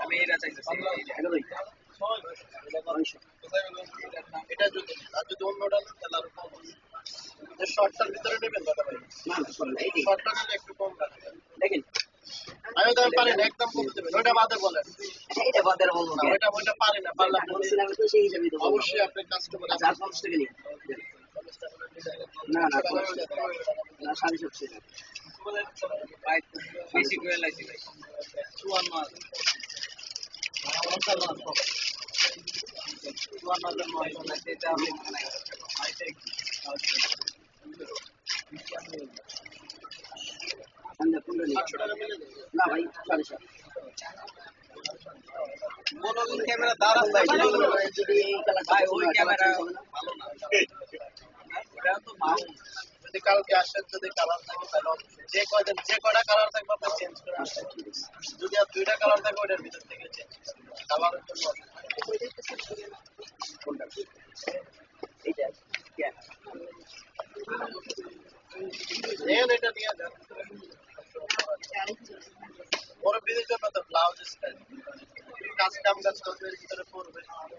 আমি এটা চাইতেছি এটা যদি আর যদি অন্যটা না তাহলে আরো কম আছে শর্টটার ভিতরে নেবেন দাদা ভাই না শর্টটা নিলে একটু কম রাখবেন দেখেন আমি তো পারি না একদম কমে দেবেন ওইটা বাদে বলেন এটা বাদে বলবো না ওইটা পারি না পারলাম বলছিলাম তো সেই হিসাবে তো অবশ্যই আপনি কাস্টমার 50 টাকা নিন না না না 750 ভাই বেশি করে লাইছি ভাই 54 আছে 54 সেটা আমি নাই না ভাই 750 মনোগুন ক্যামেরা দাঁড়ান যদি এই কালার ভাই ওই ক্যামেরা ভালো না এটা তো মাউন্ট যদি কালকে আসেন যদি কালার থাকে তাহলে যে কয়দিন যে কয়টা কালার থাকবে আপনি চেঞ্জ করে আসেন যদি আর দুইটা কালার থাকে ওটার ভিতর থেকে চেঞ্জ কালারের জন্য কোনটা এইটা কেন এটা নিয়ে যান বড় বিদের জন্য তো ব্লাউজ স্টাইল কাস্টম কাস্টমের ভিতরে পড়বে আর